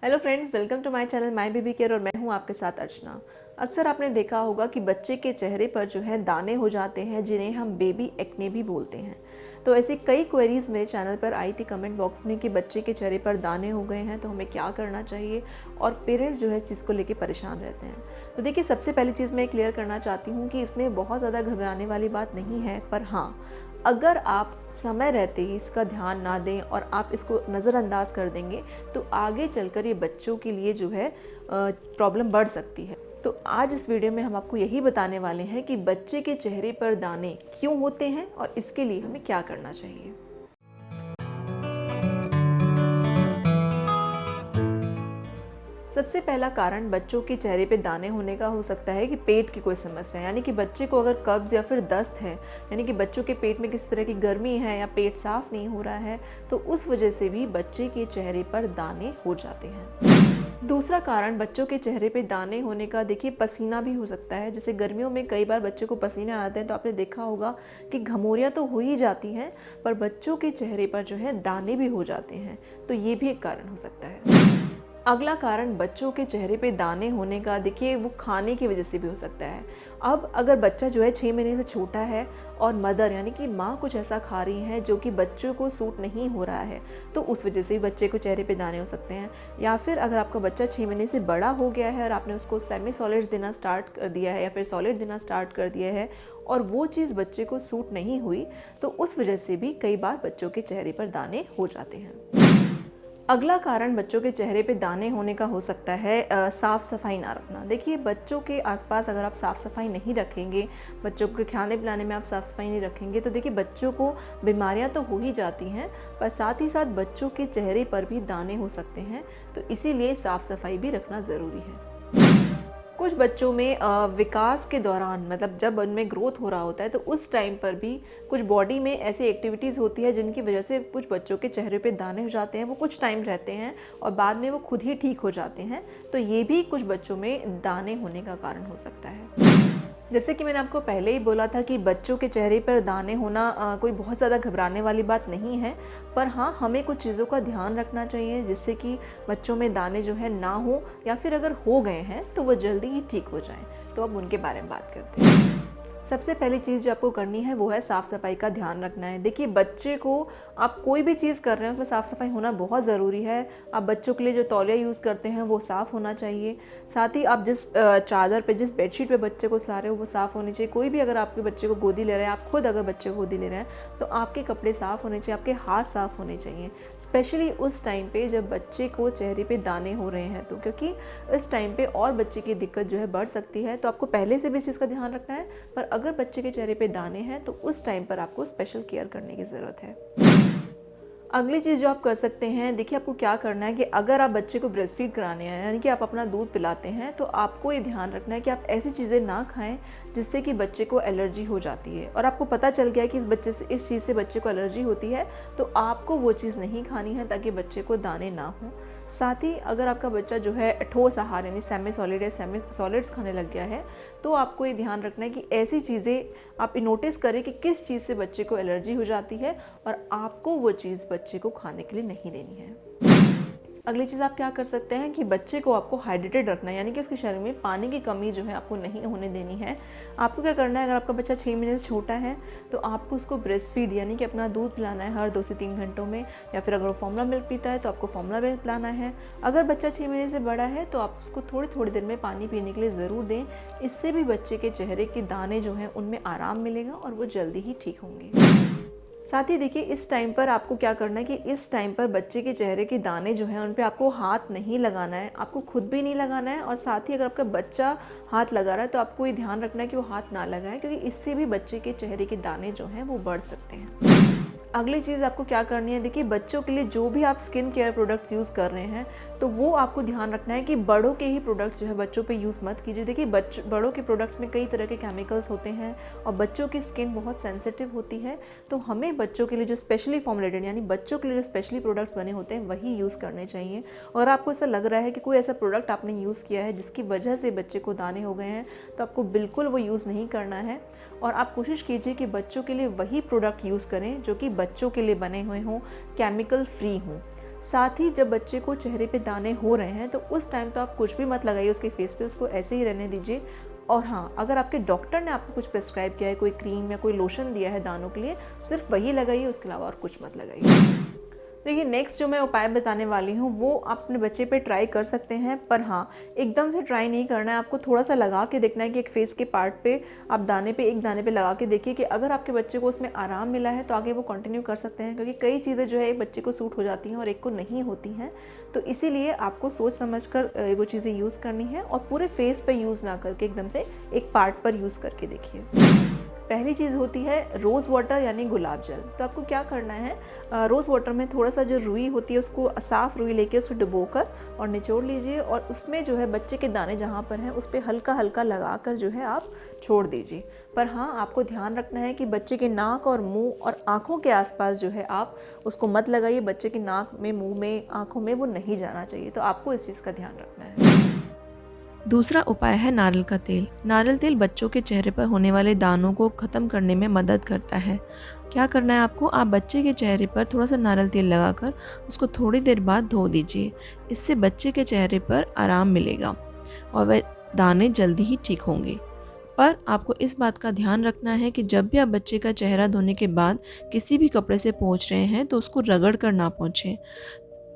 Hello friends, welcome to my channel my baby care और मैं हूं आपके साथ अर्चना। अक्सर आपने देखा होगा कि बच्चे के चेहरे पर जो है दाने हो जाते हैं, जिन्हें हम बेबी एक्ने भी बोलते हैं। तो ऐसी कई क्वेरीज मेरे चैनल पर आई थी कमेंट बॉक्स में कि बच्चे के चेहरे पर दाने हो गए हैं तो हमें क्या करना चाहिए, और पेरेंट्स जो है इस चीज़ को लेकर परेशान रहते हैं। तो देखिए, सबसे पहली चीज़ मैं क्लियर करना चाहती हूँ कि इसमें बहुत ज़्यादा घबराने वाली बात नहीं है, पर हाँ, अगर आप समय रहते ही इसका ध्यान ना दें और आप इसको नज़रअंदाज कर देंगे तो आगे चलकर ये बच्चों के लिए जो है प्रॉब्लम बढ़ सकती है। तो आज इस वीडियो में हम आपको यही बताने वाले हैं कि बच्चे के चेहरे पर दाने क्यों होते हैं और इसके लिए हमें क्या करना चाहिए। सबसे पहला कारण बच्चों के चेहरे पे दाने होने का हो सकता है कि पेट की कोई समस्या, यानी कि बच्चे को अगर कब्ज या फिर दस्त है, यानी कि बच्चों के पेट में किसी तरह की गर्मी है या पेट साफ नहीं हो रहा है, तो उस वजह से भी बच्चे के चेहरे पर दाने हो जाते हैं। दूसरा कारण बच्चों के चेहरे पे दाने होने का देखिए पसीना भी हो सकता है। जैसे गर्मियों में कई बार बच्चे को पसीने आते हैं तो आपने देखा होगा कि घमौरियाँ तो हो ही जाती हैं, पर बच्चों के चेहरे पर जो है दाने भी हो जाते हैं, तो ये भी एक कारण हो सकता है। अगला कारण बच्चों के चेहरे पे दाने होने का देखिए वो खाने की वजह से भी हो सकता है। अब अगर बच्चा जो है 6 महीने से छोटा है और मदर यानी कि माँ कुछ ऐसा खा रही है जो कि बच्चों को सूट नहीं हो रहा है, तो उस वजह से भी बच्चे को चेहरे पे दाने हो सकते हैं। या फिर अगर आपका बच्चा 6 महीने से बड़ा हो गया है और आपने उसको सेमी सॉलिड्स देना स्टार्ट कर दिया है या फिर सॉलिड देना स्टार्ट कर दिया है और वो चीज़ बच्चे को सूट नहीं हुई, तो उस वजह से भी कई बार बच्चों के चेहरे पर दाने हो जाते हैं। अगला कारण बच्चों के चेहरे पे दाने होने का हो सकता है साफ़ सफाई ना रखना। देखिए, बच्चों के आसपास अगर आप साफ़ सफाई नहीं रखेंगे, बच्चों के खाने पिलाने में आप साफ़ सफाई नहीं रखेंगे, तो देखिए बच्चों को बीमारियां तो हो ही जाती हैं, पर साथ ही साथ बच्चों के चेहरे पर भी दाने हो सकते हैं। तो इसीलिए साफ़ सफाई भी रखना ज़रूरी है। कुछ बच्चों में विकास के दौरान, मतलब जब उनमें ग्रोथ हो रहा होता है, तो उस टाइम पर भी कुछ बॉडी में ऐसी एक्टिविटीज़ होती है जिनकी वजह से कुछ बच्चों के चेहरे पे दाने हो जाते हैं। वो कुछ टाइम रहते हैं और बाद में वो खुद ही ठीक हो जाते हैं। तो ये भी कुछ बच्चों में दाने होने का कारण हो सकता है। जैसे कि मैंने आपको पहले ही बोला था कि बच्चों के चेहरे पर दाने होना कोई बहुत ज़्यादा घबराने वाली बात नहीं है, पर हाँ, हमें कुछ चीज़ों का ध्यान रखना चाहिए जिससे कि बच्चों में दाने जो है ना हो, या फिर अगर हो गए हैं तो वो जल्दी ही ठीक हो जाएं। तो अब उनके बारे में बात करते हैं। सबसे पहली चीज़ जो आपको करनी है वो है साफ़ सफाई का ध्यान रखना है। देखिए, बच्चे को आप कोई भी चीज़ कर रहे हैं उसमें साफ़ सफाई होना बहुत ज़रूरी है। आप बच्चों के लिए जो तौलिया यूज़ करते हैं वो साफ़ होना चाहिए। साथ ही आप जिस चादर पे, जिस बेडशीट पे बच्चे को सुला रहे हो वो साफ़ होनी चाहिए। कोई भी अगर आपके बच्चे को गोदी ले रहे हैं, आप खुद अगर बच्चे को गोदी ले रहे हैं, तो आपके कपड़े साफ़ होने चाहिए, आपके हाथ साफ़ होने चाहिए। स्पेशली उस टाइम पे जब बच्चे को चेहरे पे दाने हो रहे हैं, तो क्योंकि इस टाइम पे और बच्चे की दिक्कत जो है बढ़ सकती है। तो आपको पहले से भी इस चीज़ का ध्यान रखना है, पर अगर बच्चे के चेहरे पे दाने हैं तो उस टाइम पर आपको स्पेशल केयर करने की ज़रूरत है। अगली चीज़ जो आप कर सकते हैं, देखिए आपको क्या करना है कि अगर आप बच्चे को ब्रेस्ट फीड कराने हैं, यानी कि आप अपना दूध पिलाते हैं, तो आपको ये ध्यान रखना है कि आप ऐसी चीज़ें ना खाएं जिससे कि बच्चे को एलर्जी हो जाती है। और आपको पता चल गया है कि इस चीज़ से बच्चे को एलर्जी होती है, तो आपको वो चीज़ नहीं खानी है ताकि बच्चे को दाने ना हो। साथ ही अगर आपका बच्चा जो है ठोस आहार यानी सेमी सॉलिड या सेमी सॉलिड्स खाने लग गया है, तो आपको ये ध्यान रखना है कि ऐसी चीज़ें आप नोटिस करें कि किस चीज़ से बच्चे को एलर्जी हो जाती है और आपको वो चीज़ बच्चे को खाने के लिए नहीं देनी है। अगली चीज़ आप क्या कर सकते हैं कि बच्चे को आपको हाइड्रेटेड रखना है, यानी कि उसके शरीर में पानी की कमी जो है आपको नहीं होने देनी है। आपको क्या करना है, अगर आपका बच्चा 6 महीने से छोटा है तो आपको उसको ब्रेस्ट फीड यानी कि अपना दूध पिलाना है हर 2 से 3 घंटों में, या फिर अगर वो फॉर्मूला मिल्क पीता है तो आपको फॉर्मूला मिल्क पिलाना है। अगर बच्चा 6 महीने से बड़ा है तो आप उसको थोड़ी थोड़ी देर में पानी पीने के लिए ज़रूर दें। इससे भी बच्चे के चेहरे के दाने जो हैं उनमें आराम मिलेगा और वो जल्दी ही ठीक होंगे। साथ ही देखिए, इस टाइम पर आपको क्या करना है कि इस टाइम पर बच्चे के चेहरे के दाने जो हैं उन पे आपको हाथ नहीं लगाना है, आपको खुद भी नहीं लगाना है। और साथ ही अगर आपका बच्चा हाथ लगा रहा है तो आपको ये ध्यान रखना है कि वो हाथ ना लगाए, क्योंकि इससे भी बच्चे के चेहरे के दाने जो हैं वो बढ़ सकते हैं। अगली चीज़ आपको क्या करनी है, देखिए बच्चों के लिए जो भी आप स्किन केयर प्रोडक्ट्स यूज़ कर रहे हैं, तो वो आपको ध्यान रखना है कि बड़ों के ही प्रोडक्ट्स जो है बच्चों पे यूज़ मत कीजिए। देखिए, बड़ों के प्रोडक्ट्स में कई तरह के केमिकल्स होते हैं और बच्चों की स्किन बहुत सेंसिटिव होती है। तो हमें बच्चों के लिए जो स्पेशली फॉर्मुलेटेड यानी बच्चों के लिए जो स्पेशली प्रोडक्ट्स बने होते हैं वही यूज़ करने चाहिए। और आपको ऐसा लग रहा है कि कोई ऐसा प्रोडक्ट आपने यूज़ किया है जिसकी वजह से बच्चे को दाने हो गए हैं, तो आपको बिल्कुल वो यूज़ नहीं करना है। और आप कोशिश कीजिए कि बच्चों के लिए वही प्रोडक्ट यूज़ करें जो कि बच्चों के लिए बने हुए हों, केमिकल फ्री हों। साथ ही जब बच्चे को चेहरे पे दाने हो रहे हैं तो उस टाइम तो आप कुछ भी मत लगाइए उसके फेस पे, उसको ऐसे ही रहने दीजिए। और हाँ, अगर आपके डॉक्टर ने आपको कुछ प्रिस्क्राइब किया है, कोई क्रीम या कोई लोशन दिया है दानों के लिए, सिर्फ वही लगाइए, उसके अलावा और कुछ मत लगाइए। देखिए नेक्स्ट जो मैं उपाय बताने वाली हूँ वो आप अपने बच्चे पे ट्राई कर सकते हैं, पर हाँ एकदम से ट्राई नहीं करना है। आपको थोड़ा सा लगा के देखना है कि एक फेस के पार्ट पे आप दाने पे, एक दाने पे लगा के देखिए कि अगर आपके बच्चे को उसमें आराम मिला है तो आगे वो कंटिन्यू कर सकते हैं, क्योंकि कई चीज़ें जो है एक बच्चे को सूट हो जाती हैं और एक को नहीं होती हैं। तो इसीलिए आपको सोच समझ कर वो चीज़ें यूज़ करनी है और पूरे फेस पर यूज़ ना करके एकदम से एक पार्ट पर यूज़ करके देखिए। पहली चीज़ होती है रोज़ वाटर यानी गुलाब जल। तो आपको क्या करना है, रोज़ वाटर में थोड़ा सा जो रुई होती है उसको, साफ़ रुई लेके उसको डुबोकर और निचोड़ लीजिए और उसमें जो है बच्चे के दाने जहाँ पर हैं उस पर हल्का हल्का लगा कर जो है आप छोड़ दीजिए। पर हाँ आपको ध्यान रखना है कि बच्चे के नाक और मुंह और आँखों के आसपास जो है आप उसको मत लगाइए। बच्चे के नाक में, मुँह में, आँखों में वो नहीं जाना चाहिए। तो आपको इस चीज़ का ध्यान रखना है। दूसरा उपाय है नारियल का तेल। नारियल तेल बच्चों के चेहरे पर होने वाले दानों को ख़त्म करने में मदद करता है। क्या करना है आपको, आप बच्चे के चेहरे पर थोड़ा सा नारियल तेल लगाकर उसको थोड़ी देर बाद धो दीजिए। इससे बच्चे के चेहरे पर आराम मिलेगा और वह दाने जल्दी ही ठीक होंगे। पर आपको इस बात का ध्यान रखना है कि जब भी आप बच्चे का चेहरा धोने के बाद किसी भी कपड़े से पोंछ रहे हैं तो उसको रगड़ कर ना पोंछें,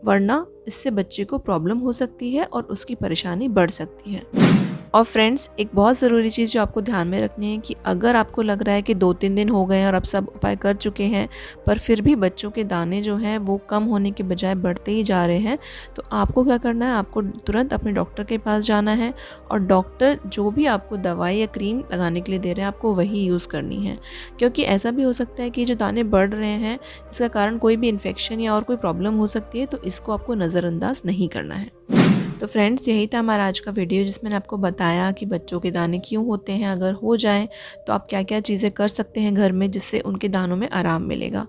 वरना इससे बच्चे को प्रॉब्लम हो सकती है और उसकी परेशानी बढ़ सकती है। और फ्रेंड्स, एक बहुत ज़रूरी चीज़ जो आपको ध्यान में रखनी है कि अगर आपको लग रहा है कि 2-3 दिन हो गए हैं और आप सब उपाय कर चुके हैं पर फिर भी बच्चों के दाने जो हैं वो कम होने के बजाय बढ़ते ही जा रहे हैं, तो आपको क्या करना है, आपको तुरंत अपने डॉक्टर के पास जाना है और डॉक्टर जो भी आपको दवाई या क्रीम लगाने के लिए दे रहे हैं आपको वही यूज़ करनी है। क्योंकि ऐसा भी हो सकता है कि जो दाने बढ़ रहे हैं इसका कारण कोई भी इन्फेक्शन या और कोई प्रॉब्लम हो सकती है, तो इसको आपको नज़रअंदाज नहीं करना है। तो फ्रेंड्स, यही था हमारा आज का वीडियो जिसमें मैंने आपको बताया कि बच्चों के दाने क्यों होते हैं, अगर हो जाएं तो आप क्या क्या चीज़ें कर सकते हैं घर में जिससे उनके दानों में आराम मिलेगा।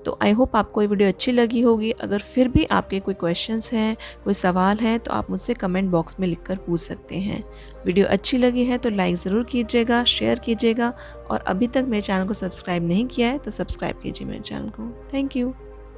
तो आई होप आपको ये वीडियो अच्छी लगी होगी। अगर फिर भी आपके कोई क्वेश्चंस हैं, कोई सवाल हैं, तो आप मुझसे कमेंट बॉक्स में लिखकर पूछ सकते हैं। वीडियो अच्छी लगी है तो लाइक ज़रूर कीजिएगा, शेयर कीजिएगा और अभी तक मेरे चैनल को सब्सक्राइब नहीं किया है तो सब्सक्राइब कीजिए मेरे चैनल को। Thank you.